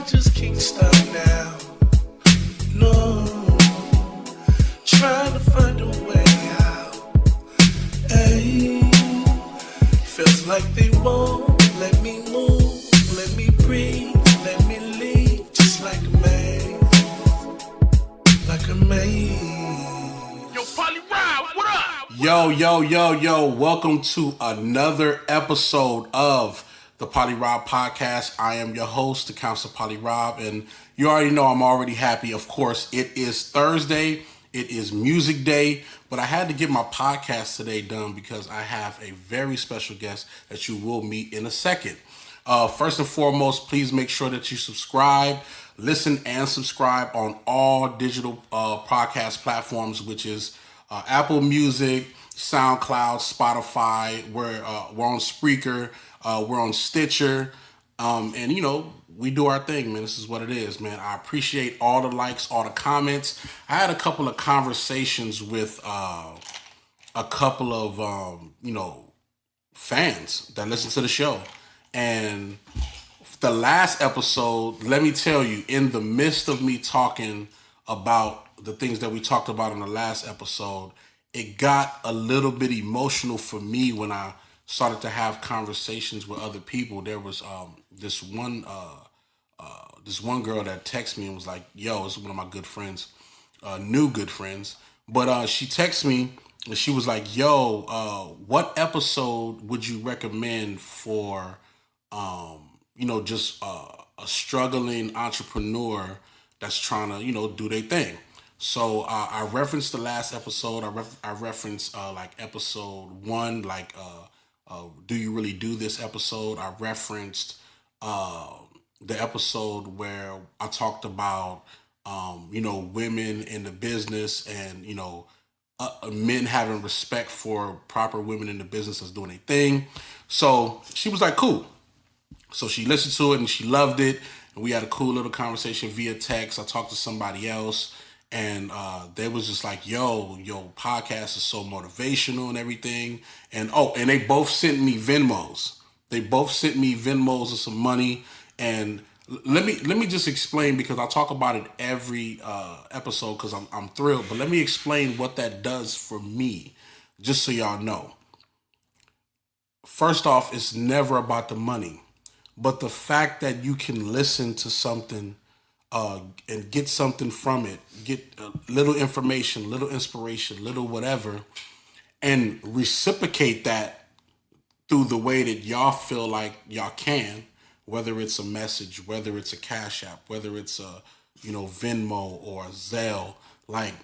just can't stop now. No, trying to find a way out. Hey, feels like they won't let me move, let me breathe, let me leave, just like a maze, like a maze. Yo, PolyRob, what up? Yo, welcome to another episode of the PolyRob podcast. I am your host, the Counselor PolyRob, and you already know I'm already happy. Of course, it is Thursday, it is music day, but I had to get my podcast today done because I have a very special guest that you will meet in a second. First and foremost, please make sure that you subscribe, listen and subscribe on all digital podcast platforms, which is Apple Music, SoundCloud, Spotify. We're on Spreaker, we're on Stitcher, and we do our thing, man. This is what it is, man. I appreciate all the likes, all the comments. I had a couple of conversations with a couple of fans that listen to the show, and the last episode, let me tell you, in the midst of me talking about the things that we talked about in the last episode, it got a little bit emotional for me when I started to have conversations with other people. There was this one girl that texted me and was like, "Yo, it's one of my good friends, new good friends." But she texted me and she was like, "Yo, what episode would you recommend for just a struggling entrepreneur that's trying to do their thing?" So I referenced the last episode. I referenced like episode 1, like do you really do this episode? I referenced the episode where I talked about women in the business and men having respect for proper women in the business that's doing a thing. So she was like, cool. So she listened to it and she loved it. And we had a cool little conversation via text. I talked to somebody else and they was just like, yo, podcast is so motivational and everything. And they both sent me Venmos. They both sent me Venmos of some money. And let me just explain, because I talk about it every episode because I'm thrilled. But let me explain what that does for me, just so y'all know. First off, it's never about the money. But the fact that you can listen to something and get something from it, get a little information, little inspiration, little whatever, and reciprocate that through the way that y'all feel like y'all can, whether it's a message, whether it's a Cash App, whether it's a Venmo or a Zelle, like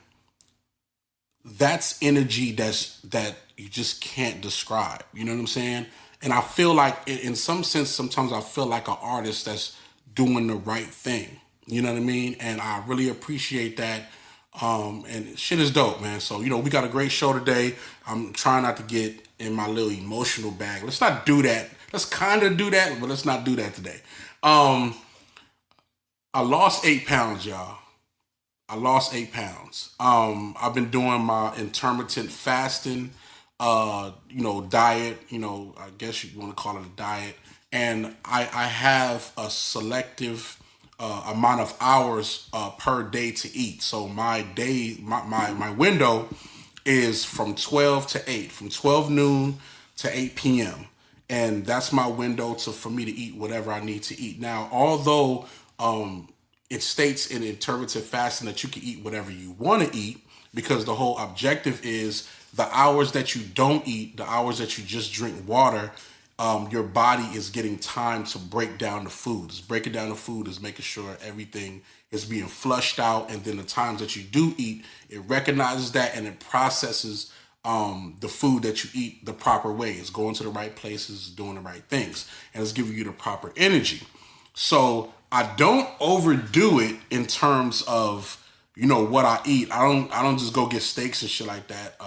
that's energy that you just can't describe. You know what I'm saying? And I feel like, in some sense, sometimes I feel like an artist that's doing the right thing. You know what I mean? And I really appreciate that. And shit is dope, man. So, we got a great show today. I'm trying not to get in my little emotional bag. Let's not do that. Let's kind of do that, but let's not do that today. I lost 8 pounds, y'all. I lost 8 pounds. I've been doing my intermittent fasting, diet, I guess you want to call it a diet. And I have a selective amount of hours per day to eat. So my day, my window is from 12 to 8, from 12 noon to 8 p.m. And that's my window for me to eat whatever I need to eat. Now, although it states in intermittent fasting that you can eat whatever you want to eat, because the whole objective is the hours that you don't eat, the hours that you just drink water, your body is getting time to break down the food. Breaking down the food is making sure everything is being flushed out. And then the times that you do eat, it recognizes that and it processes the food that you eat the proper way. It's going to the right places, doing the right things, and it's giving you the proper energy. So I don't overdo it in terms of what I eat. I don't just go get steaks and shit like that.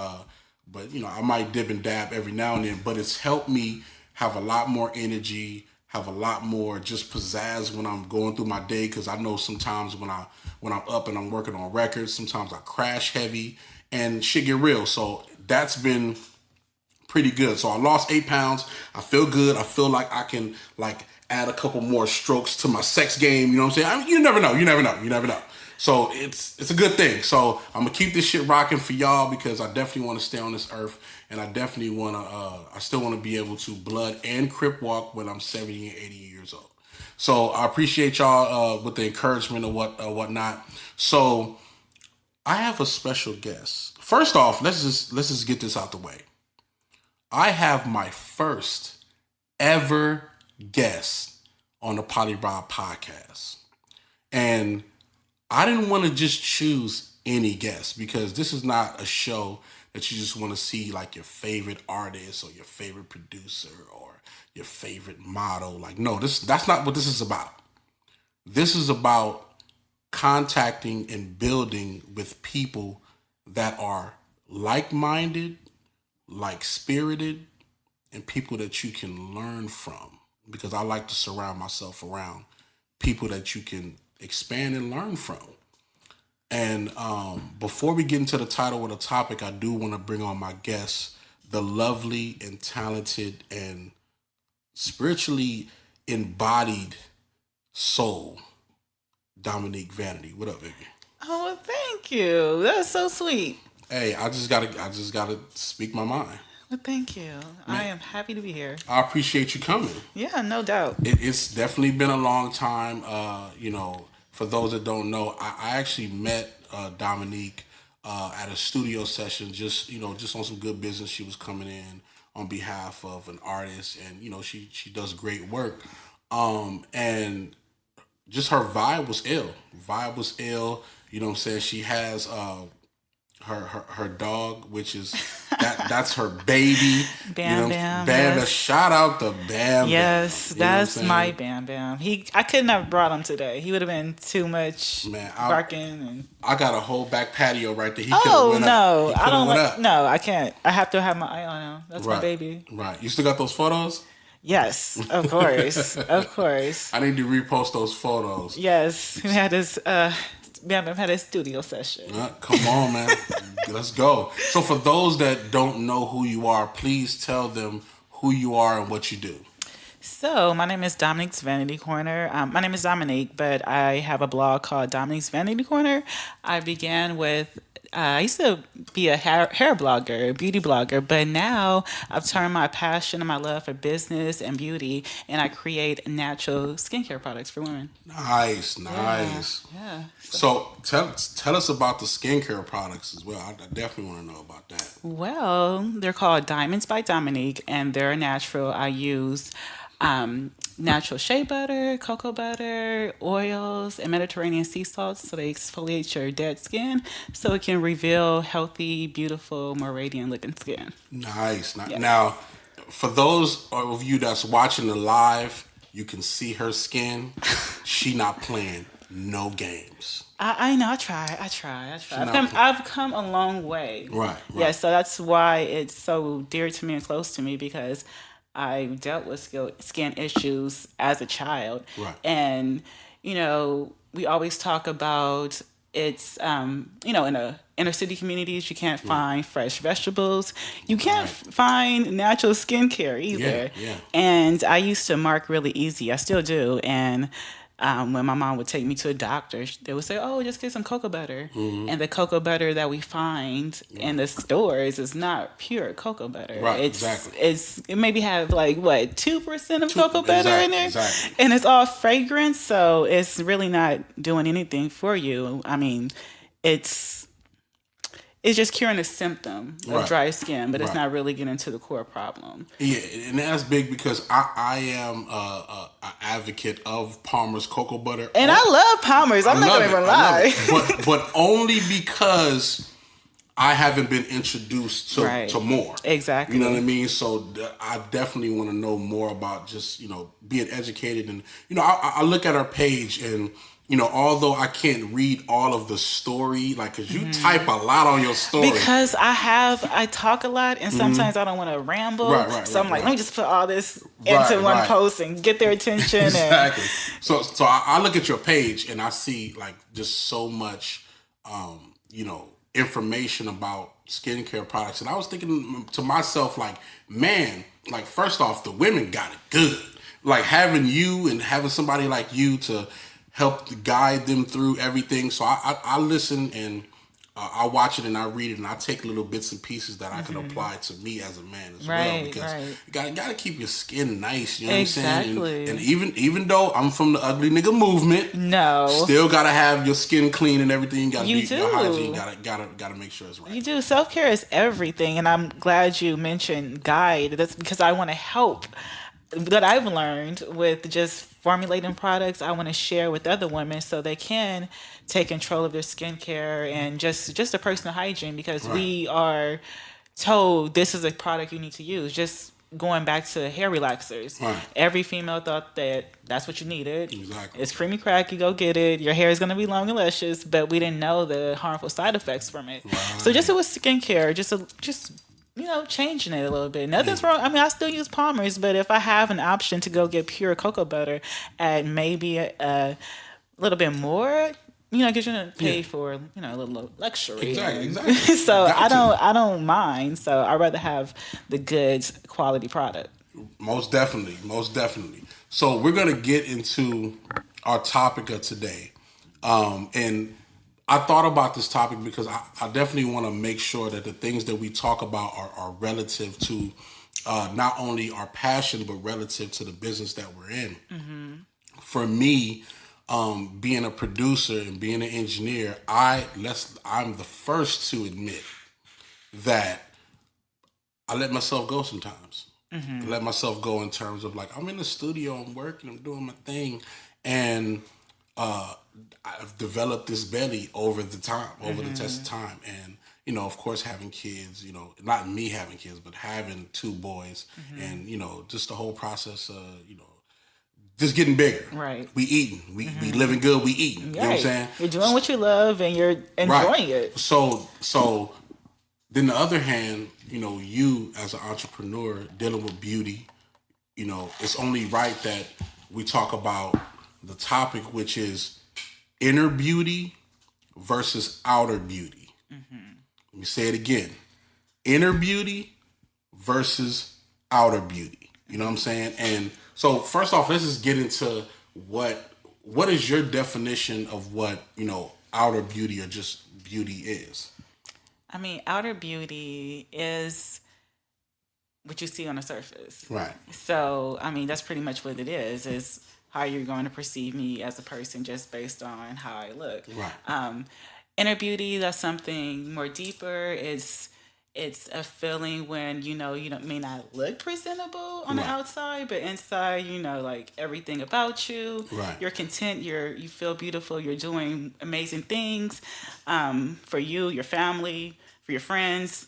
But I might dip and dab every now and then. But it's helped me have a lot more energy, have a lot more just pizzazz when I'm going through my day. Because I know sometimes when I'm up and I'm working on records, sometimes I crash heavy and shit get real. So that's been pretty good. So I lost 8 pounds. I feel good. I feel like I can add a couple more strokes to my sex game. You know what I'm saying? I mean, you never know. You never know. You never know. So it's a good thing. So I'm gonna keep this shit rocking for y'all because I definitely want to stay on this earth, and I definitely want to. I still want to be able to blood and crip walk when I'm 70 and 80 years old. So I appreciate y'all with the encouragement or whatnot. So I have a special guest. First off, let's just get this out the way. I have my first ever guest on the PolyRob podcast, and I didn't want to just choose any guest because this is not a show that you just want to see like your favorite artist or your favorite producer or your favorite model. Like, no, that's not what this is about. This is about contacting and building with people that are like-minded, like-spirited, and people that you can learn from. Because I like to surround myself around people that you can expand and learn from. And before we get into the title or the topic, I do want to bring on my guest, the lovely and talented and spiritually embodied soul, Dominique Vanity. What up, baby? Oh, well, thank you. That's so sweet. Hey, I just gotta speak my mind. Well, thank you. I am happy to be here. I appreciate you coming. Yeah, no doubt. It's definitely been a long time. For those that don't know, I actually met Dominique at a studio session, just on some good business. She was coming in on behalf of an artist, and she does great work. And just her vibe was ill. You know what I'm saying? She has her dog, which is that's her baby. Bam Bam. Bam. Yes. Shout out to Bam. Yes, Bam. that's my Bam Bam. I couldn't have brought him today. He would have been too much barking. And I got a whole back patio right there. No, I can't. I have to have my eye on him. That's my baby. Right. You still got those photos? Yes, of course, of course. I need to repost those photos. Yes, he had his. Bam Bam had a studio session. Come on, man. Let's go. So for those that don't know who you are, please tell them who you are and what you do. So my name is Dominique's Vanity Corner. My name is Dominique, but I have a blog called Dominique's Vanity Corner. I began with I used to be a hair blogger, beauty blogger, but now I've turned my passion and my love for business and beauty, and I create natural skincare products for women. Nice. Yeah. So tell us about the skincare products as well. I definitely want to know about that. Well, they're called Diamonds by Dominique, and they're natural. I use natural shea butter, cocoa butter, oils, and Mediterranean sea salts, so they exfoliate your dead skin so it can reveal healthy, beautiful, more radiant looking skin. Nice. Yes. Now, for those of you that's watching the live, you can see her skin. She not playing no games. I know. I try. I've come a long way. Right. Yeah, so that's why it's so dear to me and close to me, because I dealt with skin issues as a child. Right. And, we always talk about it's, in the inner city communities, you can't find fresh vegetables. You can't find natural skincare either. Yeah. And I used to mark really easy. I still do. And when my mom would take me to a doctor, they would say, "Oh, just get some cocoa butter." Mm-hmm. And the cocoa butter that we find in the stores is not pure cocoa butter. Right, exactly. It maybe have 2% of cocoa butter in there, exactly. And it's all fragrance, so it's really not doing anything for you. I mean, it's just curing a symptom of dry skin, but it's not really getting to the core problem. Yeah, and that's big because I am an advocate of Palmer's cocoa butter. And I love Palmer's. I'm not going to even lie. But only because I haven't been introduced to more. Exactly. You know what I mean? So I definitely want to know more about just, being educated. And, I look at our page and, although I can't read all of the story, because you type a lot on your story. Because I talk a lot, and sometimes I don't want to ramble. So I'm like, let me just put all this into one post and get their attention. Exactly. So I look at your page and I see just so much, information about skincare products. And I was thinking to myself, man, first off, the women got it good. like having you and having somebody like you to help guide them through everything. So I listen and I watch it and I read it and I take little bits and pieces that I can apply to me as a man as well, because you gotta keep your skin nice. You know what I'm saying? And even though I'm from the ugly nigga movement, no, still gotta have your skin clean and everything. You gotta You be do. your hygiene. Gotta make sure it's right. you do. Self-care is everything, and I'm glad you mentioned guide. That's because I want to help. What I've learned with just formulating products, I want to share with other women so they can take control of their skincare and just a personal hygiene, because we are told this is a product you need to use. Just going back to hair relaxers, every female thought that that's what you needed. Exactly. It's creamy crack, you go get it. Your hair is going to be long and luscious, but we didn't know the harmful side effects from it. So just with skincare, just changing it a little bit. Nothing's wrong. I mean, I still use Palmer's, but if I have an option to go get pure cocoa butter at maybe a little bit more, because you're gonna pay for a little luxury. Exactly. So I don't mind. So I'd rather have the good quality product. Most definitely. So we're gonna get into our topic of today, and I thought about this topic because I definitely want to make sure that the things that we talk about are relative to not only our passion, but relative to the business that we're in. For me, being a producer and being an engineer, I'm the first to admit that I let myself go sometimes. I let myself go in terms of like, I'm in the studio, I'm working, I'm doing my thing, and I've developed this belly over the test of time. And, of course, having kids, not me having kids, but having two boys and, just the whole process of, just getting bigger. Right. We eating. We living good, we eating. You know what I'm saying? You're doing what you love and you're enjoying it. So then the other hand, you as an entrepreneur dealing with beauty, it's only right that we talk about the topic, which is inner beauty versus outer beauty. Let me say it again. Inner beauty versus outer beauty. You know what I'm saying? And so first off, let's just get into what is your definition of what, outer beauty or just beauty is? I mean, outer beauty is what you see on the surface. Right. So, I mean, that's pretty much what it is how you're going to perceive me as a person just based on how I look. Right. Inner beauty, that's something more deeper. It's a feeling when you may not look presentable on the outside, but inside, like everything about you. Right. You're content. You feel beautiful. You're doing amazing things for you, your family, for your friends.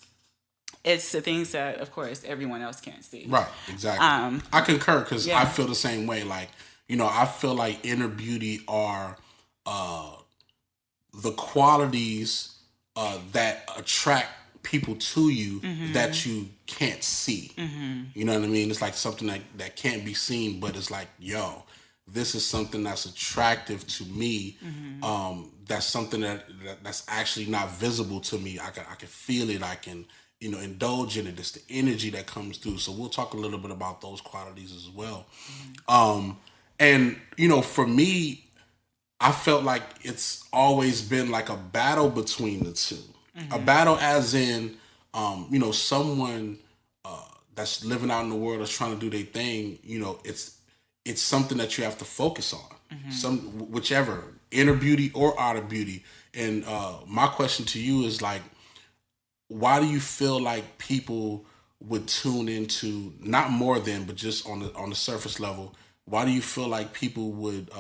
It's the things that, of course, everyone else can't see. Right. Exactly. I concur because I feel the same way. Like, I feel like inner beauty are the qualities that attract people to you that you can't see. You know what I mean? It's like something that can't be seen, but it's like, yo, this is something that's attractive to me. That's something that's actually not visible to me. I can feel it. I can indulge in it. It's the energy that comes through. So we'll talk a little bit about those qualities as well. And for me, I felt like it's always been like a battle between the two. A battle as in, someone that's living out in the world that's trying to do their thing, it's something that you have to focus on. Whichever, inner beauty or outer beauty. And my question to you is like, why do you feel like people would tune into, not more than, but just on the surface level, why do you feel like people would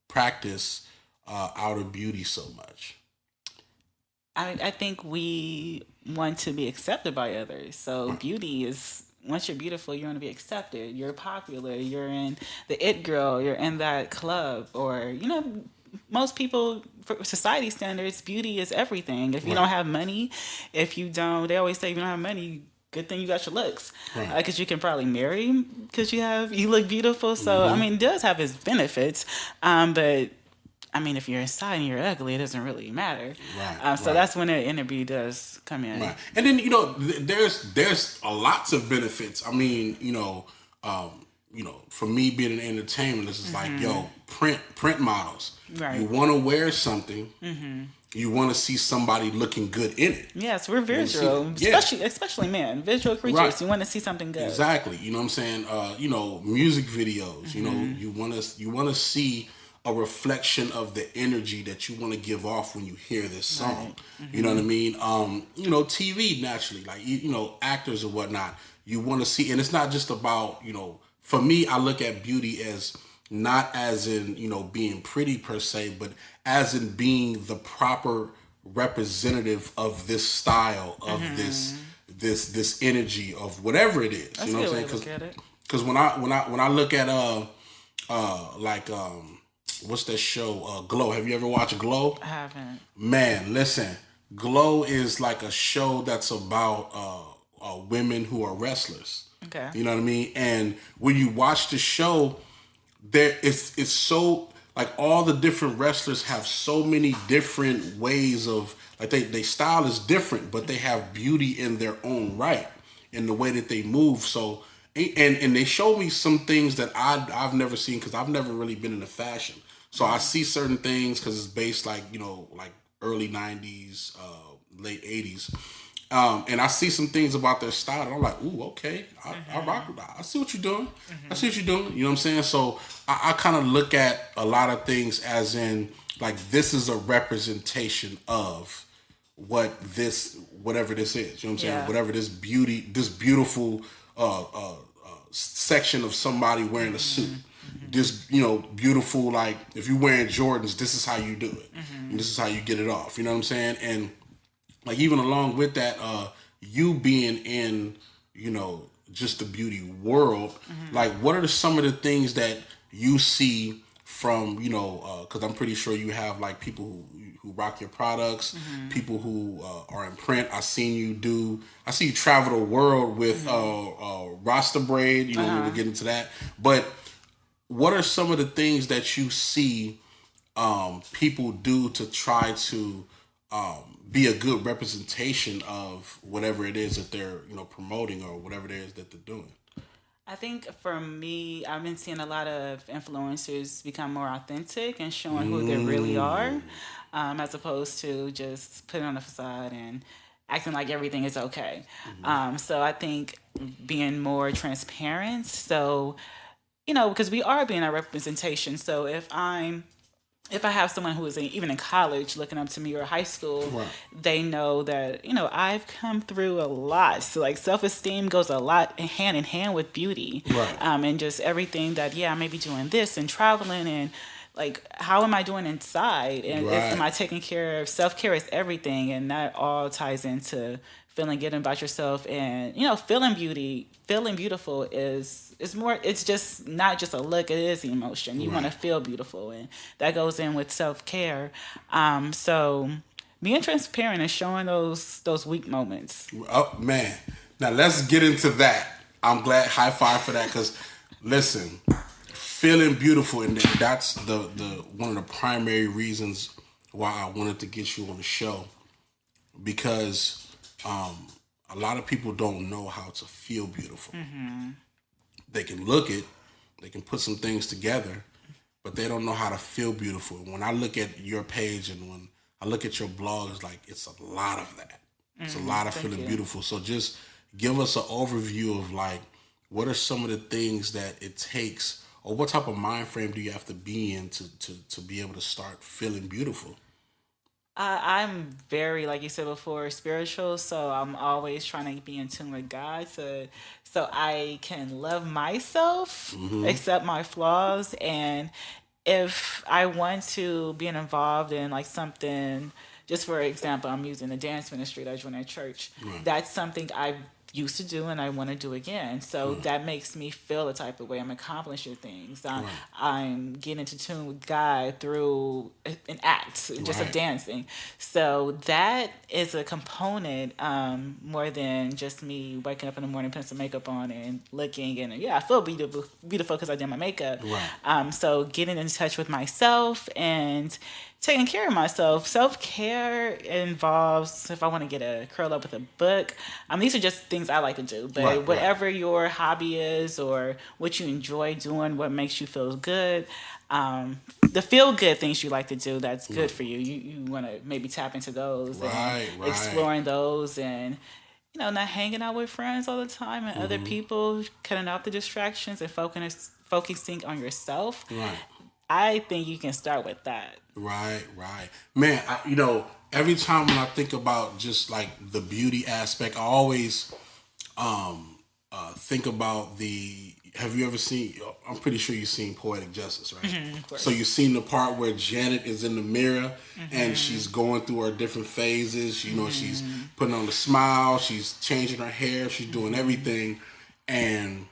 practice outer beauty so much? I think we want to be accepted by others. So beauty is, once you're beautiful, you want to be accepted. You're popular. You're in the it girl. You're in that club. Or, most people, for society standards, beauty is everything. If you don't have money, they always say if you don't have money, good thing you got your looks. Because you can probably marry because you look beautiful. So, I mean, it does have its benefits. But I mean, if you're inside and you're ugly, it doesn't really matter. So that's when the inner beauty does come in. Right. And then, there's lots of benefits. I mean, for me being in entertainment, this is like, yo, print models. Right. You want to wear something. You want to see somebody looking good in it. Yes, we're visual, especially men, visual creatures. Right. You want to see something good. Exactly. You know what I'm saying? Music videos. You want to see a reflection of the energy that you want to give off when you hear this song. Right. You know what I mean? TV naturally, like actors or whatnot. You want to see, and it's not just about For me, I look at beauty as not as in being pretty per se, but as in being the proper representative of this style, of this energy, of whatever it is. That's you know what I'm saying? Because when I look at what's that show? Glow. Have you ever watched Glow? I haven't. Man, listen. Glow is like a show that's about women who are wrestlers. Okay. You know what I mean? And when you watch the show, it's so like all the different wrestlers have so many different ways of like they style is different, but they have beauty in their own right in the way that they move. So and they show me some things that I've never seen because I've never really been into fashion. So I see certain things because it's based like like early 90s, late 80s. And I see some things about their style, and I'm like, ooh, okay, I rock with that. I see what you're doing. I see what you're doing. You know what I'm saying? So I kind of look at a lot of things as in, like, this is a representation of whatever this is. You know what I'm saying? Yeah. Whatever this beautiful section of somebody wearing a suit. This, beautiful, like, if you're wearing Jordans, this is how you do it. And this is how you get it off. You know what I'm saying? And like even along with that, you being in, just the beauty world, like what are some of the things that you see from, because I'm pretty sure you have like people who rock your products, people who are in print. I see you travel the world with Rasta braid, we will get into that. But what are some of the things that you see people do to try to be a good representation of whatever it is that they're promoting or whatever it is that they're doing? I think for me, I've been seeing a lot of influencers become more authentic and showing who they really are, as opposed to just putting on a facade and acting like everything is okay. So I think being more transparent. So, because we are being a representation. So if I have someone who is even in college looking up to me or high school, Right. they know that, I've come through a lot. So like self-esteem goes a lot hand in hand with beauty. Right. And just everything that, I may be doing this and traveling and like, how am I doing inside? And Right. am I taking care of self-care is everything. And that all ties into feeling good about yourself and, feeling beautiful is more, it's just not just a look, it is an emotion. You want to feel beautiful, and that goes in with self-care. So being transparent and showing those weak moments. Oh man, now let's get into that. I'm glad, high five for that, because listen, feeling beautiful, and that's the one of the primary reasons why I wanted to get you on the show, because a lot of people don't know how to feel beautiful. They can look it, they can put some things together, but they don't know how to feel beautiful. When I look at your page and when I look at your blog, it's like it's a lot of that. It's a lot of feeling beautiful. So just give us an overview of like, what are some of the things that it takes, or what type of mind frame do you have to be in to be able to start feeling beautiful? I'm very, like you said before, spiritual. So I'm always trying to be in tune with God, so I can love myself, accept my flaws, and if I want to be involved in like something, just for example, I'm using the dance ministry that I joined at church. That's something I used to do and I want to do again. So that makes me feel the type of way. I'm accomplishing things. I'm getting into tune with God through an act, just of dancing. So that is a component more than just me waking up in the morning, putting some makeup on and looking. And I feel beautiful because I did my makeup. So getting in touch with myself and taking care of myself. Self-care involves, if I want to get a curl up with a book, these are just things things I like to do. But Right, whatever your hobby is or what you enjoy doing, what makes you feel good, the feel good things you like to do that's good for you. You want to maybe tap into those and Right, right. exploring those, and not hanging out with friends all the time and other people, cutting out the distractions and focusing on yourself. Right. I think you can start with that. Right, right. Man, every time when I think about just like the beauty aspect, I always think about have you ever seen, I'm pretty sure you've seen Poetic Justice, right? Of course. So you've seen the part where Janet is in the mirror and she's going through her different phases. She's putting on the smile, she's changing her hair, she's doing everything. And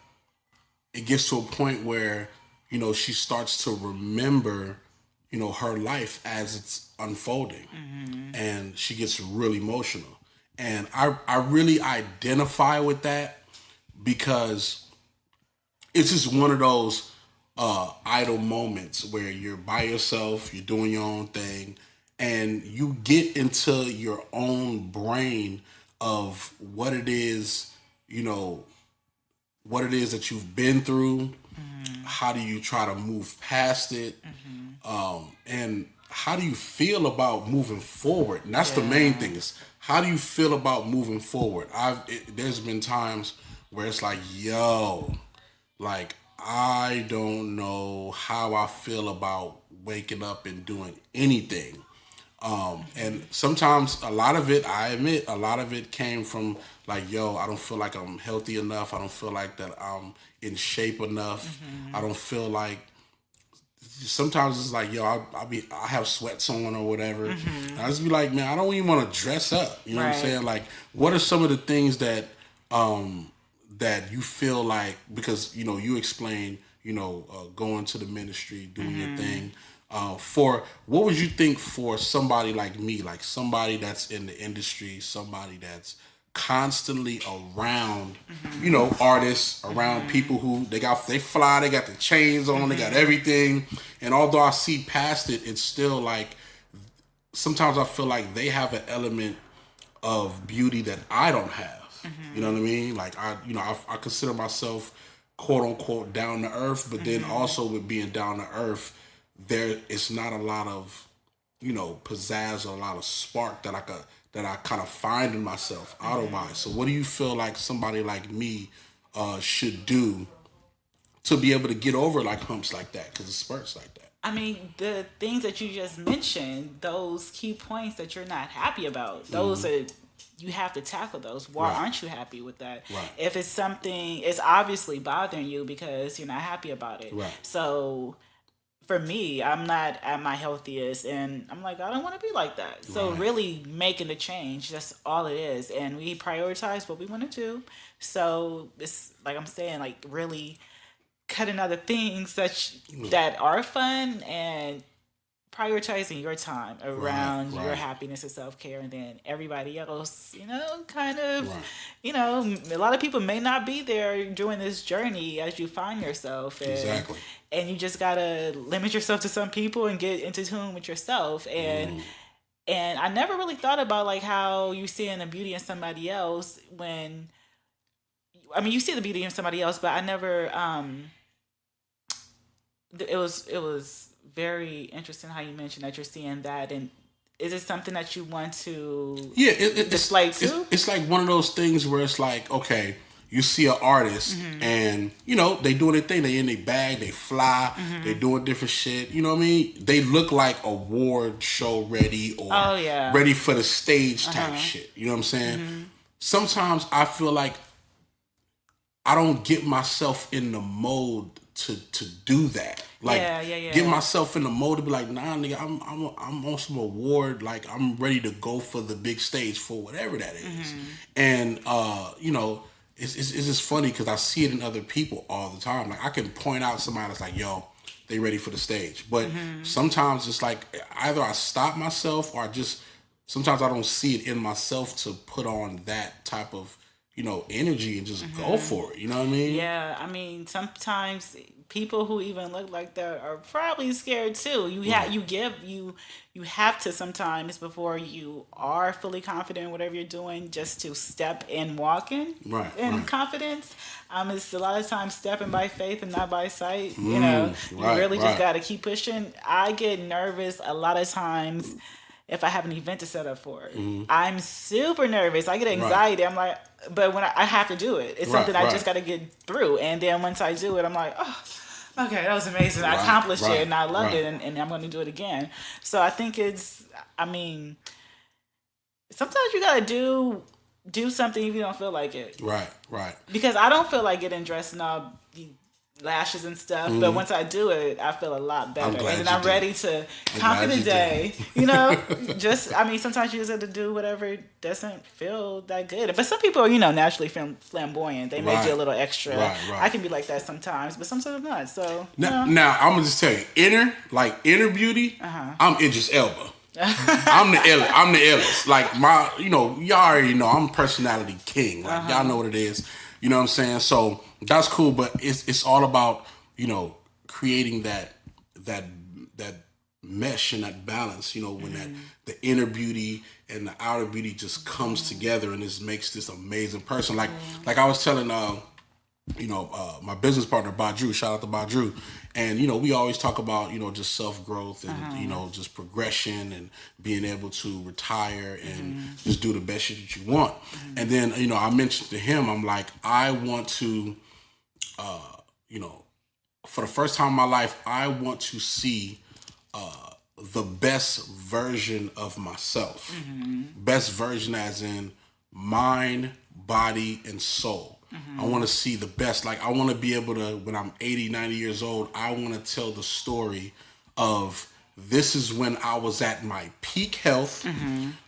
it gets to a point where, she starts to remember, her life as it's unfolding. And she gets really emotional. And I really identify with that because it's just one of those idle moments where you're by yourself, you're doing your own thing, and you get into your own brain of what it is, what it is that you've been through. How do you try to move past it? And how do you feel about moving forward? And that's the main thing, is how do you feel about moving forward? There's been times where it's like, like, I don't know how I feel about waking up and doing anything. And sometimes a lot of it, I admit, a lot of it came from like, I don't feel like I'm healthy enough. I don't feel like that I'm in shape enough. I don't feel like, sometimes it's like, I have sweats on or whatever. And I just be like, man, I don't even want to dress up. You know what I'm saying? Like, what are some of the things that that you feel like, because, you explain, going to the ministry, doing your thing. What would you think for somebody like me, like somebody that's in the industry, somebody that's constantly around, artists, around people who they fly, they got the chains on, they got everything. And although I see past it, it's still like, sometimes I feel like they have an element of beauty that I don't have. You know what I mean? Like, I consider myself quote unquote down to earth, but then also with being down to earth, it's not a lot of, pizzazz or a lot of spark that I kind of find in myself otherwise. So what do you feel like somebody like me should do to be able to get over like humps like that? Because it spurts like that. I mean, the things that you just mentioned, those key points that you're not happy about, those are, you have to tackle those. Why aren't you happy with that? Right. If it's something, it's obviously bothering you because you're not happy about it. Right. So for me, I'm not at my healthiest, and I'm like, I don't want to be like that. So really making the change, that's all it is. And we prioritize what we want to do. So it's like I'm saying, like, really cutting other things that are fun and prioritizing your time around your happiness and self-care, and then everybody else, kind of, a lot of people may not be there during this journey as you find yourself. And, Exactly. And you just gotta limit yourself to some people and get into tune with yourself. And I never really thought about like how you seeing the beauty in somebody else you see the beauty in somebody else, but I never, it was very interesting how you mentioned that you're seeing that. And is it something that you want to display too? It's like one of those things where it's like, okay, you see an artist and, they doing their thing. They in their bag, they fly, they doing different shit. You know what I mean? They look like award show ready or ready for the stage type shit. You know what I'm saying? Sometimes I feel like I don't get myself in the mode to do that. Like, get myself in the mode to be like, nah, nigga, I'm on some award. Like, I'm ready to go for the big stage for whatever that is. And it's just funny because I see it in other people all the time. Like, I can point out somebody that's like, they ready for the stage. But sometimes it's like either I stop myself or sometimes I don't see it in myself to put on that type of energy and just go for it. You know what I mean? Yeah, I mean, sometimes people who even look like that are probably scared too. You have to sometimes before you are fully confident in whatever you're doing, just to step in walking in confidence. It's a lot of times stepping by faith and not by sight. You really just got to keep pushing. I get nervous a lot of times if I have an event to set up for. I'm super nervous. I get anxiety. I'm like, but when I have to do it, it's something I just got to get through. And then once I do it, I'm like, oh, okay, that was amazing. I accomplished it and I loved it, and I'm going to do it again. So I think sometimes you got to do something if you don't feel like it. Right. Because I don't feel like getting dressed up, lashes and stuff, but once I do it, I feel a lot better, and then I'm ready to conquer the day. Sometimes you just have to do whatever doesn't feel that good. But some people are, naturally flamboyant. They may do a little extra. I can be like that sometimes, but sometimes I'm not. So now I'm gonna just tell you, inner beauty. I'm Idris Elba. I'm the illest. Like y'all already know I'm personality king. Like y'all know what it is. You know what I'm saying? So that's cool, but it's all about, creating that mesh and that balance, when that the inner beauty and the outer beauty just comes together and this makes this amazing person. Like I was telling my business partner Badru, shout out to Badru, and we always talk about just self-growth and just progression and being able to retire and just do the best shit that you want. And then I mentioned to him, I'm like, I want to for the first time in my life, I want to see the best version of myself. Best version as in mind, body, and soul. I want to see the best. Like, I want to be able to, when I'm 80, 90 years old, I want to tell the story of this is when I was at my peak health,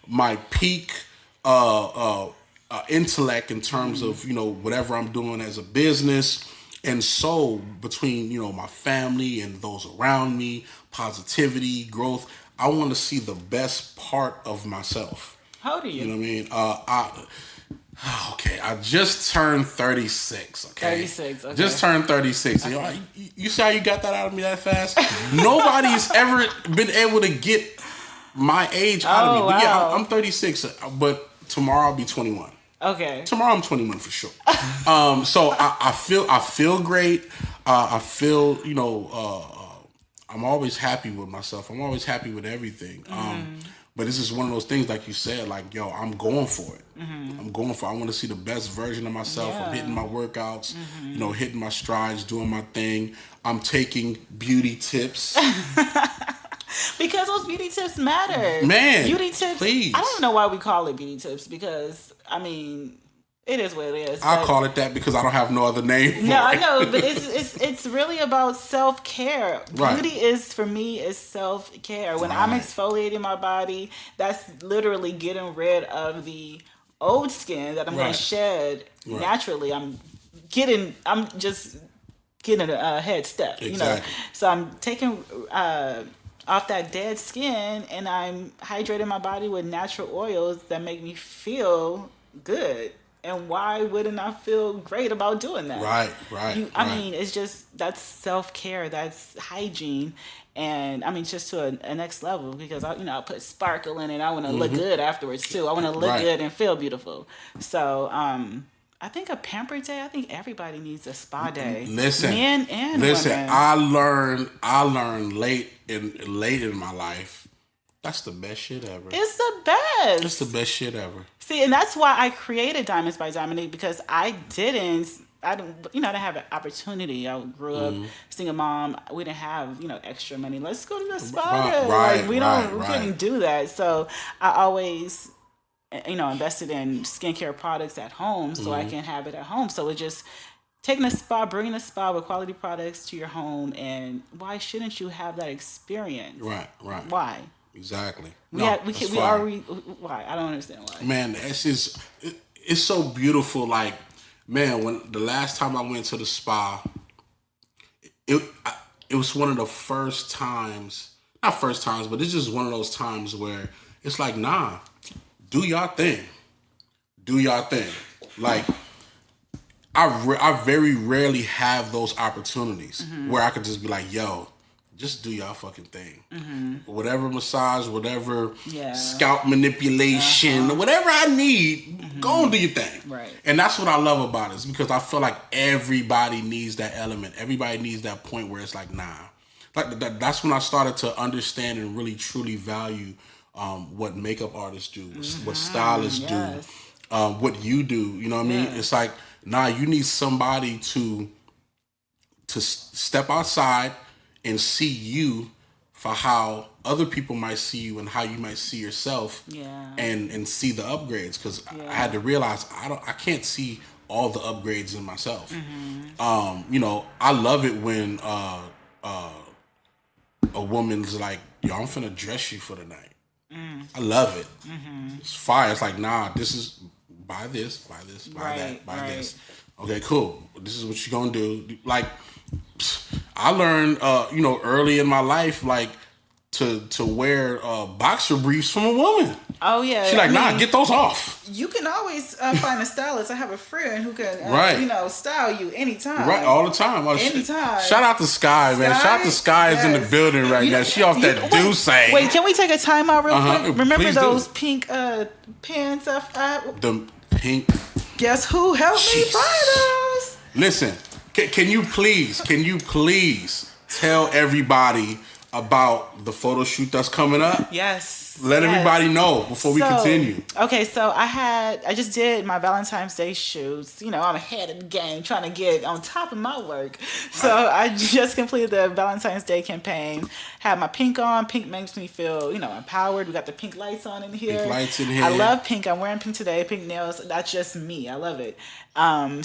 my peak intellect in terms of, whatever I'm doing as a business. And so between, my family and those around me, positivity, growth, I want to see the best part of myself. How old are you? You know what I mean? I just turned 36, okay? 36, okay. Just turned 36. Okay. You see how you got that out of me that fast? Nobody's ever been able to get my age out of me. But yeah, I'm 36, but tomorrow I'll be 21. Okay. Tomorrow I'm 21 for sure. So I feel great. I feel, I'm always happy with myself. I'm always happy with everything. But this is one of those things, like you said, like, yo, I'm going for it. I'm going for it. I want to see the best version of myself. I'm hitting my workouts, hitting my strides, doing my thing. I'm taking beauty tips. Because those beauty tips matter. Man, beauty tips. Please. I don't know why we call it beauty tips because, it is what it is. I call it that because I don't have no other name for it. I know, but it's really about self-care. Right. Beauty is, for me, is self-care. When I'm exfoliating my body, that's literally getting rid of the old skin that I'm going to shed naturally. I'm just getting a head step. Exactly. So I'm taking off that dead skin and I'm hydrating my body with natural oils that make me feel good. And why wouldn't I feel great about doing that? Right. It's just, that's self-care, that's hygiene. And just to a next level because I put sparkle in it. I want to look good afterwards too. I want to look good and feel beautiful. So I think a pamper day. I think everybody needs a spa day. Listen, men and women. I learned late in my life. That's the best shit ever. It's the best. It's the best shit ever. See, and that's why I created Diamonds by Dominique because I didn't have an opportunity. I grew up single mom. We didn't have, extra money. Let's go to the spa. We couldn't do that. So I always, invested in skincare products at home so I can have it at home. So it just taking a spa, bringing a spa with quality products to your home. And why shouldn't you have that experience? Right. Why? Exactly. Why? I don't understand why. Man, it's so beautiful. Like, man, when the last time I went to the spa, it was one of the first times, not first times, but it's just one of those times where it's like, nah, do y'all thing. Like, I very rarely have those opportunities where I could just be like, yo, just do y'all fucking thing. Whatever massage, whatever scalp manipulation, whatever I need, go and do your thing. Right. And that's what I love about it, is because I feel like everybody needs that element. Everybody needs that point where it's like, nah. Like that's when I started to understand and really truly value what makeup artists do, what stylists do, what you do. You know what I mean? It's like, nah, you need somebody to step outside and see you for how other people might see you and how you might see yourself, and see the upgrades. Because I had to realize I can't see all the upgrades in myself. You know, I love it when a woman's like, yo, I'm finna dress you for the night. I love it. It's fire. It's like, nah, this is buy this, buy that, buy this. Okay, cool. This is what you're gonna do. Like, I learned, you know, early in my life, like to wear boxer briefs from a woman. Oh yeah, she's like, nah, get those off. You can always find a stylist. I have a friend who can, you know, style you anytime. Right, all the time. Anytime. Shout out to Sky, man. Shout out to Sky is in the building right now. She off that Douce. Wait, can we take a time out real quick? Remember those pink pants? The pink. Guess who helped me find those? Listen, can you please tell everybody about the photo shoot that's coming up? Yes. Let everybody know before we continue. Okay, so I just did my Valentine's Day shoots. You know, I'm ahead of the game, trying to get on top of my work. So I just completed the Valentine's Day campaign. Had my pink on. Pink makes me feel, you know, empowered. We got the pink lights on in here. Pink lights in here. I love pink. I'm wearing pink today. Pink nails. That's just me. I love it.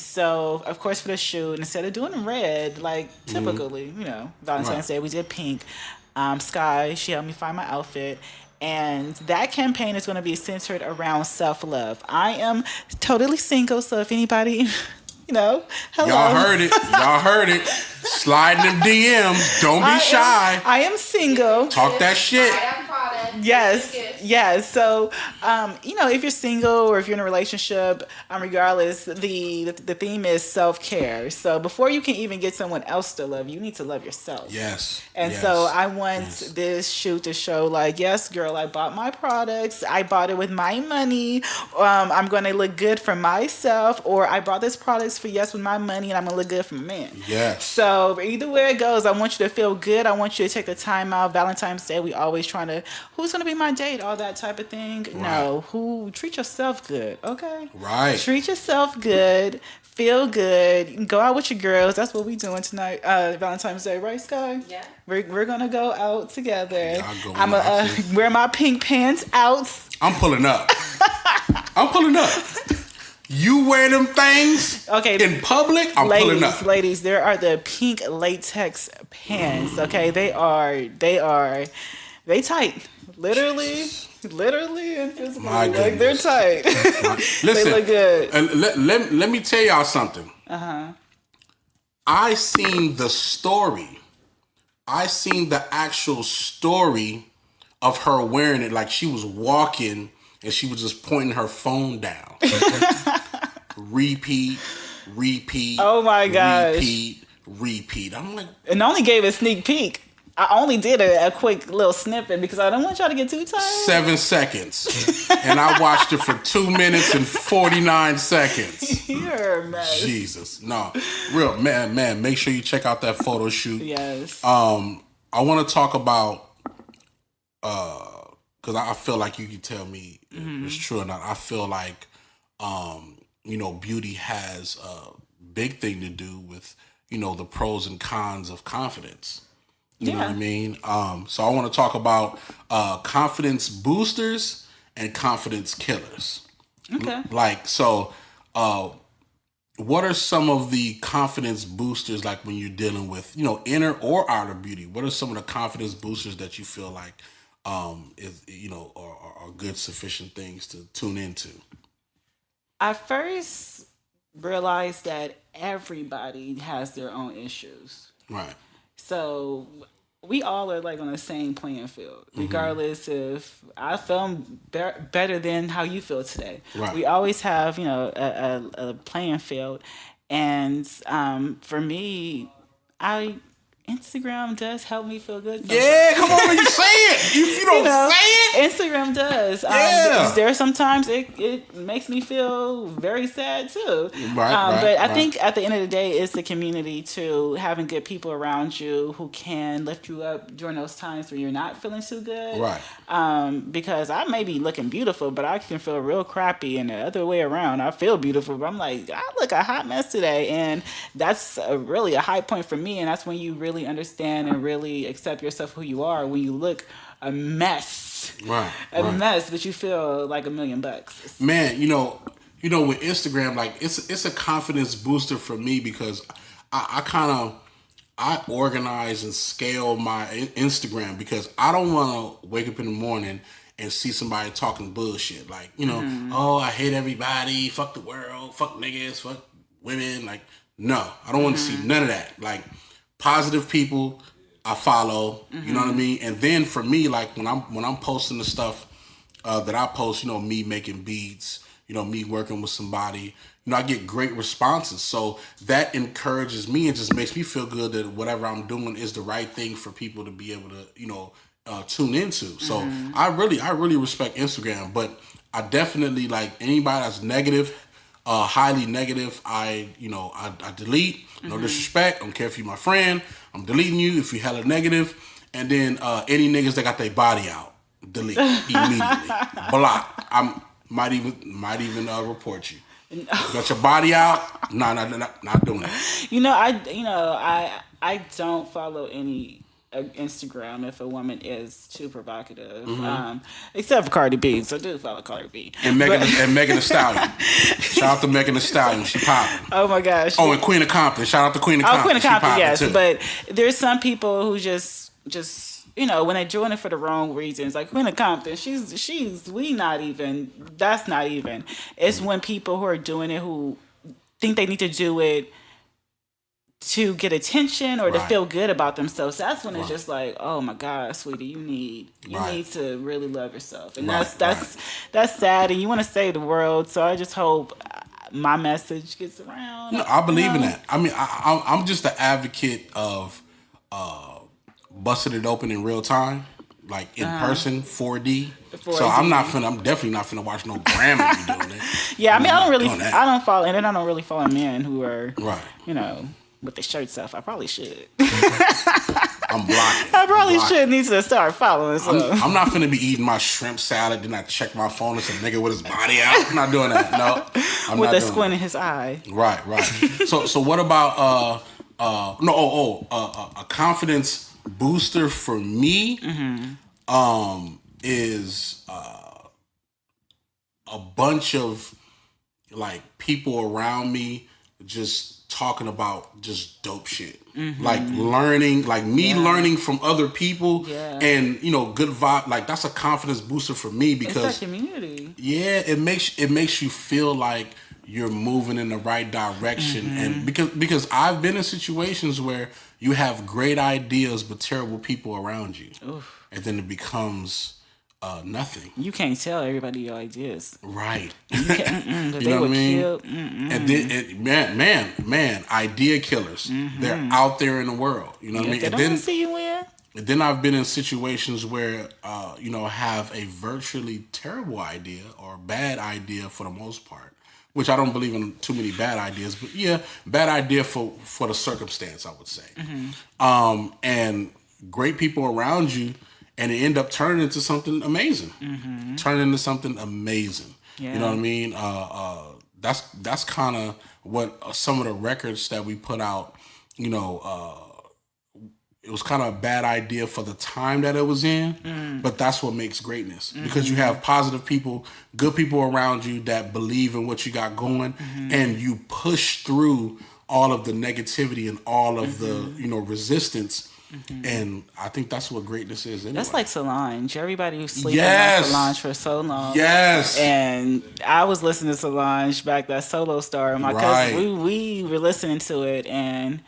So of course for the shoot, instead of doing red like typically, you know, Valentine's Day, we did pink. Sky, she helped me find my outfit. And that campaign is going to be centered around self-love. I am totally single, so if anybody, you know, hello. Y'all heard it. Slide them DMs. Don't be shy. I am single. Talk that shit. Yes. So, you know, if you're single or if you're in a relationship, regardless, the theme is self-care. So before you can even get someone else to love you, you need to love yourself. Yes. And so I want this shoot to show like, yes, girl, I bought my products. I bought it with my money. I'm going to look good for myself, or I bought this products with my money and I'm going to look good for my man. Yes. So either way it goes, I want you to feel good. I want you to take the time out. Valentine's Day, we always trying to, who's going to be my date? All that type of thing. Right. No, treat yourself good, okay? Right. Treat yourself good. Feel good. You can go out with your girls. That's what we doing tonight. Valentine's Day, right, Sky? Yeah. We're gonna go out together. I'm gonna wear my pink pants out. I'm pulling up. You wear them things in public, I'm pulling up. Ladies, there are the pink latex pants, okay? They tight. Literally and physically. Like, they're tight. Listen, they look good. Let me tell y'all something. I seen the story. I seen the actual story of her wearing it. Like, she was walking and she was just pointing her phone down. Repeat. Oh my gosh. Repeat. I'm like, and only gave a sneak peek. I only did a quick little snippet because I don't want y'all to get too tired. 7 seconds. And I watched it for 2 minutes and 49 seconds. You're a mess. Jesus. No. Real, man, make sure you check out that photo shoot. Yes. I want to talk about, because I feel like you can tell me if it's true or not. I feel like, you know, beauty has a big thing to do with, you know, the pros and cons of confidence. You know what I mean? So I want to talk about confidence boosters and confidence killers. Okay. Like, so what are some of the confidence boosters, like when you're dealing with, you know, inner or outer beauty? What are some of the confidence boosters that you feel like is, you know, are good, sufficient things to tune into? I first realized that everybody has their own issues. Right. So we all are like on the same playing field, regardless if I feel better than how you feel today. Right. We always have, you know, a playing field. And for me, I Instagram does help me feel good. Yeah, come on, you say it. If you don't say it, Instagram does. Yeah. There sometimes it makes me feel very sad too. Right, but I right. think at the end of the day, it's the community too. Having good people around you who can lift you up during those times where you're not feeling too good. Right. Because I may be looking beautiful, but I can feel real crappy, and the other way around, I feel beautiful, but I'm like, I look a hot mess today, and that's really a high point for me, and that's when you really understand and really accept yourself who you are, when you look a mess, Right. mess, but you feel like $1,000,000. Man, with Instagram, like it's a confidence booster for me because I organize and scale my Instagram because I don't want to wake up in the morning and see somebody talking bullshit. Like, oh, I hate everybody, fuck the world, fuck niggas, fuck women. Like, no, I don't want to see none of that. Like, positive people I follow, you know what I mean? And then for me, like when I'm posting the stuff that I post, me making beats, me working with somebody, I get great responses. So that encourages me and just makes me feel good that whatever I'm doing is the right thing for people to be able to, tune into. So I really respect Instagram, but I definitely, like, anybody that's negative, highly negative, I delete. No disrespect. I don't care if you're my friend. I'm deleting you if you hella negative. And then any niggas that got their body out, delete immediately. Block. I might even report you. Got your body out? Nah, not doing it. I don't follow any Instagram if a woman is too provocative, except for Cardi B. So I do follow Cardi B and Megan Thee Stallion. Shout out to Megan Thee Stallion. She popping. Oh my gosh. Oh, and Queen of Compton. Shout out to Queen of Compton. Queen of Compton, yes. Too. But there's some people who just when they're doing it for the wrong reasons, like Queen of Compton, that's not even. It's when people who are doing it who think they need to do it to get attention or to feel good about themselves. That's when it's just like, oh my God, sweetie, you need to really love yourself, and that's sad, and you want to save the world. So I just hope my message gets around. No, I believe in that. I mean, I'm just an advocate of busting it open in real time, like in person, 4D. So I'm definitely not finna watch no Grammy doing it. Yeah, I mean, I don't follow, and then I don't really follow men who are, right. With the shirts off. I probably should. I'm blocking. I probably should need to start following. So. I'm not finna be eating my shrimp salad, then I check my phone and some nigga with his body out. I'm not doing that. No, I'm with not a squint in his eye. Right. So what about a confidence booster for me is a bunch of like people around me just talking about just dope shit. Like learning from other people and good vibe. Like that's a confidence booster for me because it's that community. Yeah, it makes you feel like you're moving in the right direction. And because I've been in situations where you have great ideas but terrible people around you. Oof. And then it becomes nothing. You can't tell everybody your ideas. Right. You know what I mean? And then, man, idea killers. They're out there in the world. You know what I mean? They don't see you win. And then I've been in situations where, have a virtually terrible idea or bad idea for the most part, which I don't believe in too many bad ideas, but yeah, bad idea for the circumstance, I would say. And great people around you, and it end up turning into something amazing. Turning into something amazing. Yeah. You know what I mean? That's kind of what some of the records that we put out, it was kind of a bad idea for the time that it was in, but that's what makes greatness. Because you have positive people, good people around you that believe in what you got going, and you push through all of the negativity and all of the, resistance. And I think that's what greatness is anyway. That's like Solange. Everybody who's sleeping on Solange for so long. Yes. And I was listening to Solange back, that Solo Star. My cousin, we were listening to it, and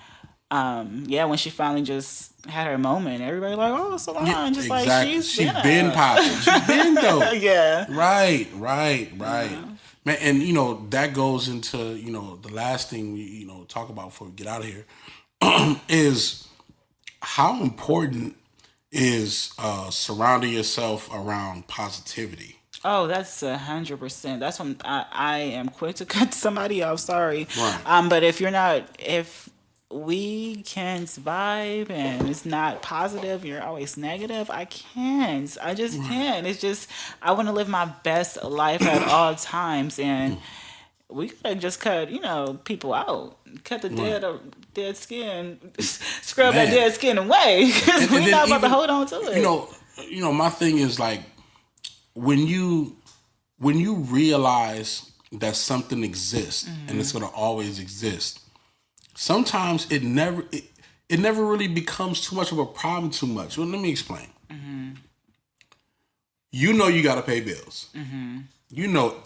when she finally just had her moment, everybody like, oh, Solange. Just exactly. Like she's been popping. She's been dope. Yeah. Right. Man, Man, and that goes into the last thing we talk about before we get out of here is how important is surrounding yourself around positivity. Oh, that's 100%. That's when I am quick to cut somebody off. Sorry, Right. but if we can't vibe and it's not positive, you're always negative. I can't. I just can't. It's just I want to live my best life at all times, and we gotta just cut people out, cut the dead skin, scrub that Man. dead skin away because And we're then not about to even, hold on to it. My thing is like when you realize that something exists and it's gonna always exist. Sometimes it never really becomes too much of a problem too much. Well, let me explain. You got to pay bills.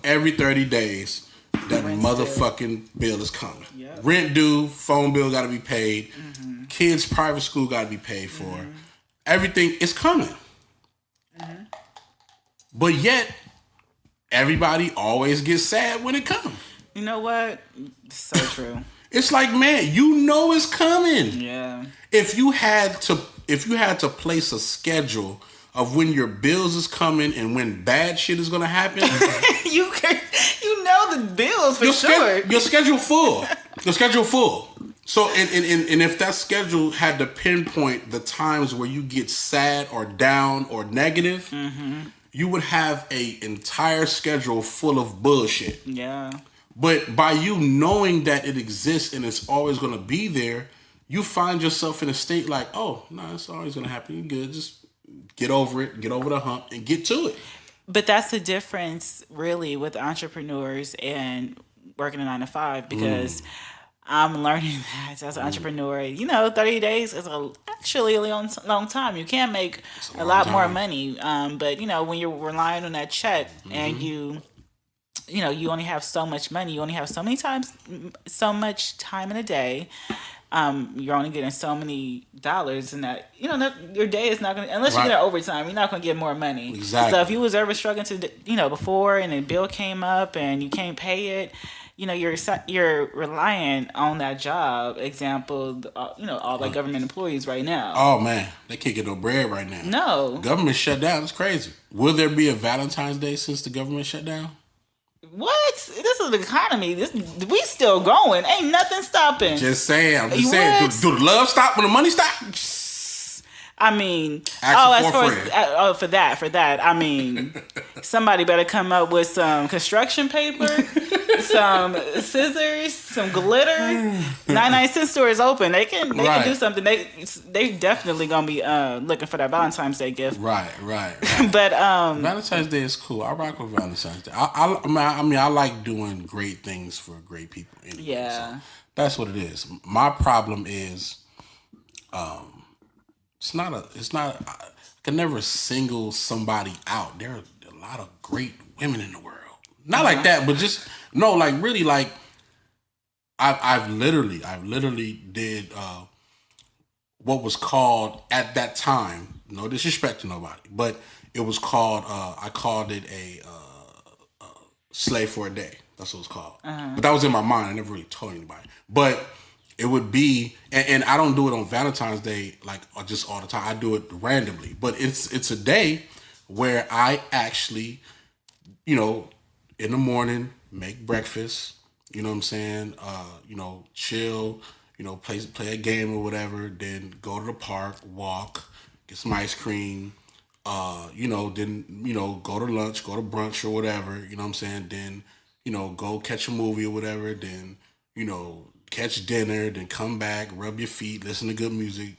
Every 30 days that Rent's motherfucking bill is coming. Yep. Rent due, phone bill got to be paid, kids' private school got to be paid for. Everything is coming. But yet, everybody always gets sad when it comes. You know what? So true. It's like, man, it's coming. Yeah. If you had to place a schedule of when your bills is coming and when bad shit is gonna happen, you know the bills for sure. Your schedule full. Your schedule full. So and if that schedule had to pinpoint the times where you get sad or down or negative, you would have a entire schedule full of bullshit. Yeah. But by you knowing that it exists and it's always going to be there, you find yourself in a state like, oh, no, it's always going to happen. You're good. Just get over it, get over the hump, and get to it. But that's the difference, really, with entrepreneurs and working a 9 to 5 because I'm learning that as an entrepreneur, 30 days is actually a long time. You can make a lot more money. But, when you're relying on that check and you only have so much money, you only have so much time in a day. You're only getting so many dollars, and that your day is not gonna unless you get overtime. You're not gonna get more money. Exactly. So if you was ever struggling to before, and a bill came up and you can't pay it, you're relying on that job. Example, all the government employees right now. Oh, man. They can't get no bread right now. No. Government shut down. It's crazy. Will there be a Valentine's Day since the government shut down? What? This is the economy. We still going. Ain't nothing stopping. Just saying. I'm just saying. Do the love stop when the money stop? I mean, for that, I mean, somebody better come up with some construction paper, some scissors, some glitter. 99-cent store is open. They can do something. They definitely gonna be looking for that Valentine's Day gift. Right. But Valentine's Day is cool. I rock with Valentine's Day. I like doing great things for great people. Anyway, yeah, so that's what it is. My problem is, it's not. I can never single somebody out. There are a lot of great women in the world. Not like that, but just no. Like really, like I've literally did what was called at that time. No disrespect to nobody, but it was called. I called it a slave for a day. That's what it's called. But that was in my mind. I never really told anybody. But it would be, and I don't do it on Valentine's Day like just all the time. I do it randomly. But it's a day where I actually, in the morning make breakfast. You know what I'm saying? Chill. Play a game or whatever. Then go to the park, walk, get some ice cream. Then go to lunch, go to brunch or whatever. You know what I'm saying? Then go catch a movie or whatever. Then catch dinner, then come back, rub your feet, listen to good music,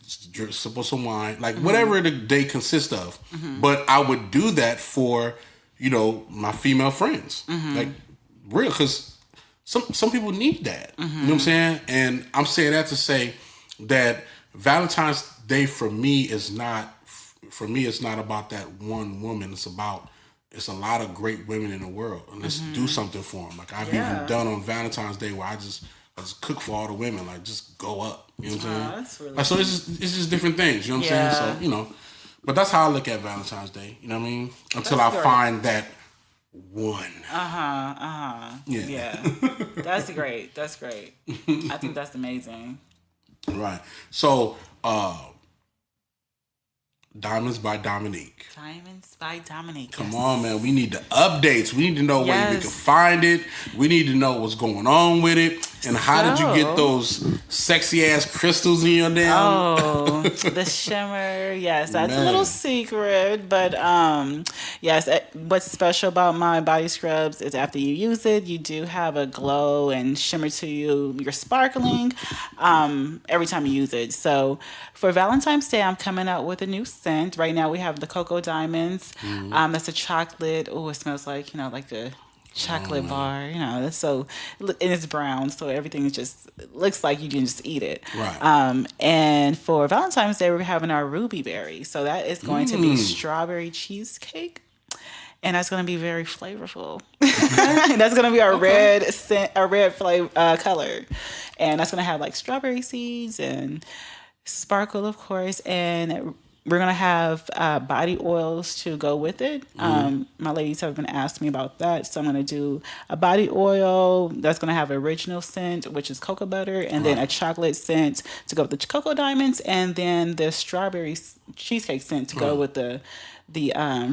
sip on some wine, like whatever the day consists of. But I would do that for, my female friends, like real, because some people need that. You know what I'm saying? And I'm saying that to say that Valentine's Day for me is not about that one woman. It's a lot of great women in the world, and let's do something for them. Like I've even done on Valentine's Day where I just cook for all the women, like just go up. You know what I'm saying? That's really like, so it's just different things. You know what I'm saying? So but that's how I look at Valentine's Day. You know what I mean? Until I find that one. Yeah. That's great. That's great. I think that's amazing. Right. So, Diamonds by Dominique. Diamonds by Dominique. Come yes. on, man. We need the updates. We need to know where we Yes. can find it. We need to know what's going on with it. And how did you get those sexy ass crystals in your damn? Oh, the shimmer. Yes, that's a little secret. But yes, what's special about my body scrubs is after you use it, you do have a glow and shimmer to you. You're sparkling every time you use it. So for Valentine's Day, I'm coming out with a new scent. Right now we have the Cocoa Diamonds. That's a chocolate. Oh, it smells like, like a chocolate bar, that's so, and it's brown, so everything is just looks like you can just eat it. Right. And for Valentine's Day, we're having our ruby berry, so that is going to be strawberry cheesecake, and that's going to be very flavorful. That's going to be our red scent, a red flavor color, and that's going to have like strawberry seeds and sparkle, of course, and we're going to have body oils to go with it. My ladies have been asking me about that. So I'm going to do a body oil that's going to have original scent, which is cocoa butter, and then a chocolate scent to go with the cocoa diamonds, and then the strawberry cheesecake scent to go with the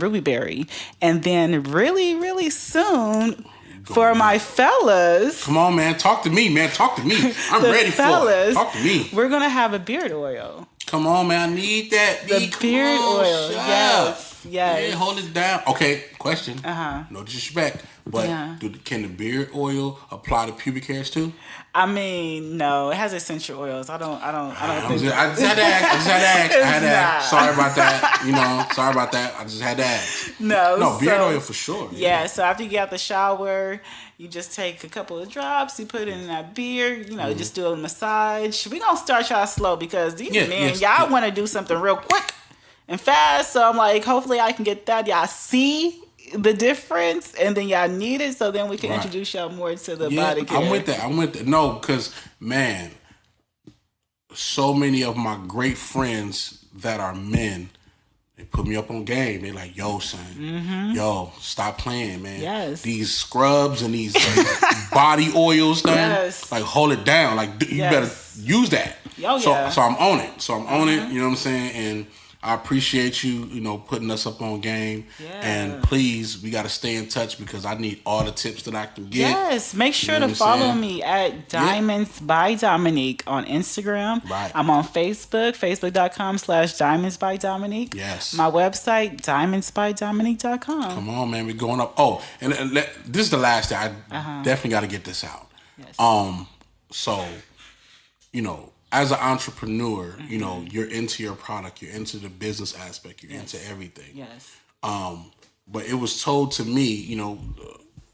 ruby berry. And then really, really soon, for my fellas. Come on, man. Talk to me, man. Talk to me. I'm ready fellas, for it. Talk to me. We're going to have a beard oil. Come on, man. I need that. The beard oil. Yes. Yeah, hold it down. Okay, question. Uh-huh. No disrespect, but can the beard oil apply to pubic hairs too? I mean, no. It has essential oils. I don't think. I just had to ask. I had to ask. Sorry about that. Sorry about that. I just had to ask. No, beard oil for sure. Yeah. So after you get out the shower, you just take a couple of drops. You put it in that beard. Just do a massage. We gonna start y'all slow because these men, y'all want to do something real quick and fast. So I'm like, hopefully I can get that. Y'all see the difference, and then y'all need it, so then we can introduce y'all more to the body care. I'm with that. No, because man, so many of my great friends that are men, they put me up on game. They're like, yo, son, yo, stop playing, man. Yes. These scrubs and these body oils thing, like hold it down. Like you better use that. So I'm on it. You know what I'm saying? And I appreciate you, putting us up on game. Yeah. And please, we got to stay in touch because I need all the tips that I can get. Yes. Make sure to follow me at Diamonds by Dominique on Instagram. Right. I'm on Facebook, facebook.com/Diamonds by Dominique. Yes. My website, diamondsbydominique.com. Come on, man. We're going up. Oh, and this is the last thing. I definitely got to get this out. Yes. So, as an entrepreneur, you're into your product, you're into the business aspect, you're into everything. Yes. But it was told to me, a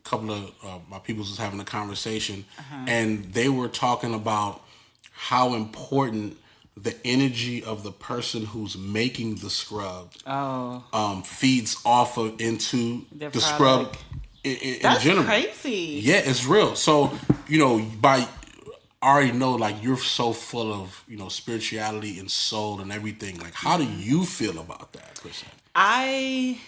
couple of my people was having a conversation, and they were talking about how important the energy of the person who's making the scrub feeds off of into the scrub in general. That's crazy. Yeah, it's real. So, I already know, like, you're so full of, spirituality and soul and everything. Like, how do you feel about that, per se? I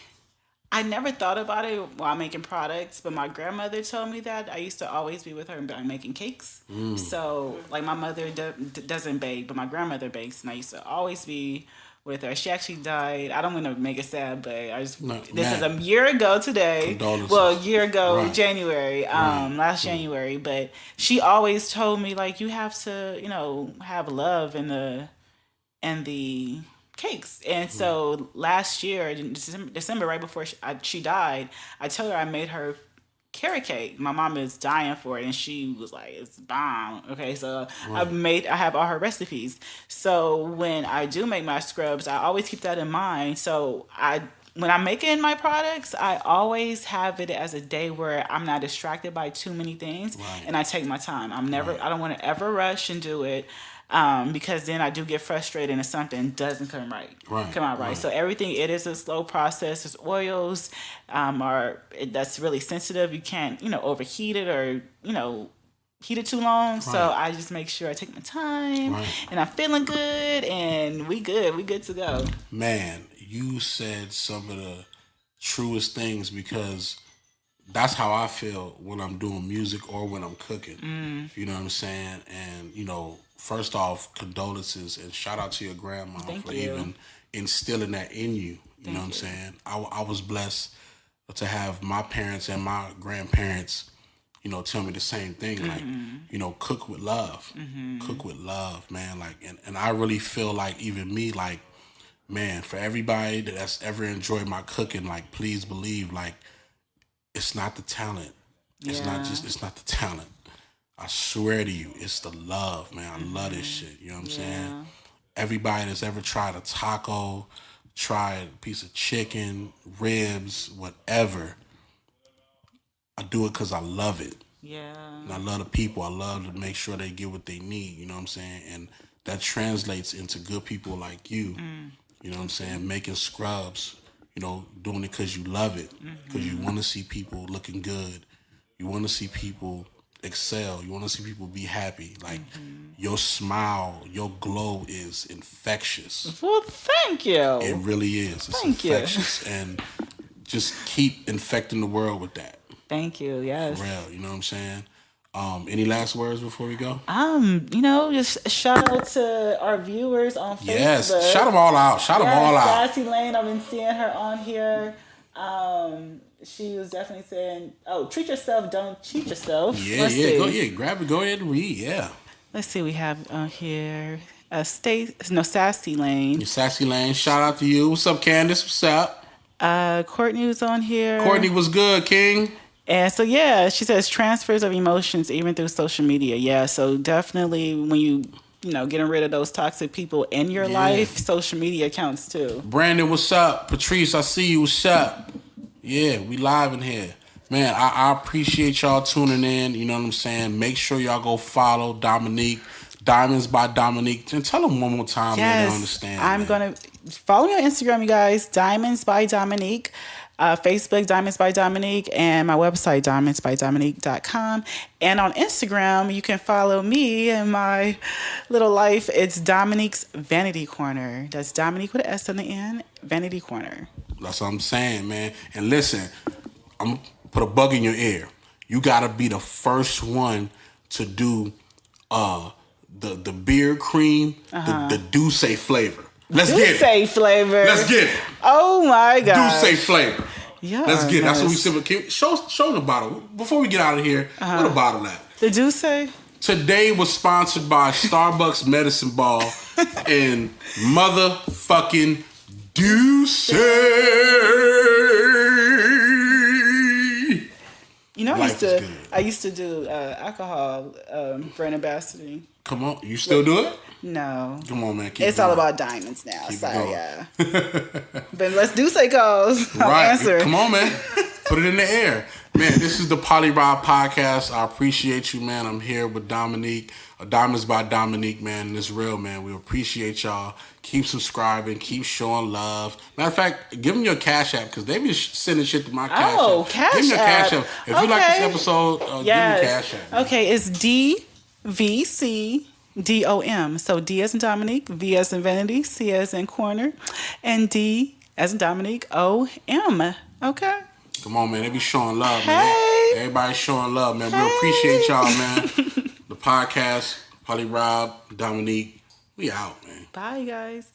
never thought about it while making products, but my grandmother told me that. I used to always be with her making cakes. So, like, my mother doesn't bake, but my grandmother bakes, and I used to always be with her. She actually died. I don't want to make it sad, but this is a year ago today. Well, a year ago, January, last January. But she always told me, like, you have to, have love in the cakes. And so last year, in December, right before she died, I told her I made her carrot cake. My mom is dying for it, and she was like, "It's bomb." Okay, so I have all her recipes. So when I do make my scrubs, I always keep that in mind. So when I'm making my products, I always have it as a day where I'm not distracted by too many things, and I take my time. I don't want to ever rush and do it. Because then I do get frustrated if something doesn't come out right. So everything, it is a slow process. There's oils that's really sensitive. You can't, overheat it or, heat it too long. So I just make sure I take my time and I'm feeling good and we good to go. Man, you said some of the truest things because that's how I feel when I'm doing music or when I'm cooking. You know what I'm saying? And first off, condolences and shout out to your grandma Thank for you. even instilling that in you. You know what I'm Thank you. saying? I was blessed to have my parents and my grandparents, tell me the same thing. Like, cook with love. Cook with love, man. Like, and I really feel like even me, like, man, for everybody that's ever enjoyed my cooking, like, please believe, like, it's not the talent. It's not the talent. I swear to you, it's the love, man. I love this shit. You know what I'm saying? Everybody that's ever tried a taco, tried a piece of chicken, ribs, whatever, I do it because I love it. Yeah. And I love the people. I love to make sure they get what they need. You know what I'm saying? And that translates into good people like you. You know what I'm saying? Making scrubs. Doing it because you love it. Because you want to see people looking good. You want to see people excel. You want to see people be happy. Like, your smile, your glow is infectious. Well, thank you. It really is. It's Thank you. infectious. And just keep infecting the world with that. Thank you. Yes. For real. You know what I'm saying? Any last words before we go? Just shout out to our viewers on Facebook. Yes. Shout them all out. Shout them all out. Sassy Lane, I've been seeing her on here. She was definitely saying, treat yourself, don't cheat yourself. Yeah, Go ahead. Grab it. Go ahead and read. Yeah. Let's see, we have on here Sassy Lane. Sassy Lane. Shout out to you. What's up, Candace? What's up? Courtney was on here. Courtney was good, King. And so, she says transfers of emotions even through social media. Yeah, so definitely when you getting rid of those toxic people in your life, social media counts too. Brandon, what's up? Patrice, I see you. What's up? Yeah, we live in here. Man, I appreciate y'all tuning in. You know what I'm saying? Make sure y'all go follow Dominique, Diamonds by Dominique. And tell them one more time, man, they understand. I'm going to follow me on Instagram, you guys. Diamonds by Dominique. Facebook, Diamonds by Dominique, and my website, diamondsbydominique.com. And on Instagram, you can follow me in my little life. It's Dominique's Vanity Corner. That's Dominique with an S on the end, Vanity Corner. That's what I'm saying, man. And listen, I'm going to put a bug in your ear. You got to be the first one to do the beard cream, the Douce flavor. Let's get it. Douce flavor. Let's get it. Oh my God. Douce flavor. Yeah. Let's get it. That's what we said. Show the bottle. Before we get out of here, where the bottle at? The Douce? Today was sponsored by Starbucks Medicine Ball and motherfucking Douce. I used to do alcohol brand ambassadoring. Come on, you still do it? No. Come on, man. It's all about diamonds now. Sorry, yeah. But let's do say calls. I'll answer. Come on, man. Put it in the air. Man, this is the PolyRob podcast. I appreciate you, man. I'm here with Dominique, Diamonds by Dominique, man. And it's real, man. We appreciate y'all. Keep subscribing. Keep showing love. Matter of fact, give them your Cash App because they be sending shit to my Cash App. Oh, Cash App. Give them your Cash App. If you like this episode, give them Cash App. Man. Okay, it's DVCDOM. So D as in Dominique, V as in Vanity, C as in Corner, and D as in Dominique, O-M. Okay? Come on, man. They be showing love, hey. Man. Everybody showing love, man. We appreciate y'all, man. The podcast, PolyRob, Dominique. We out, man. Bye, guys.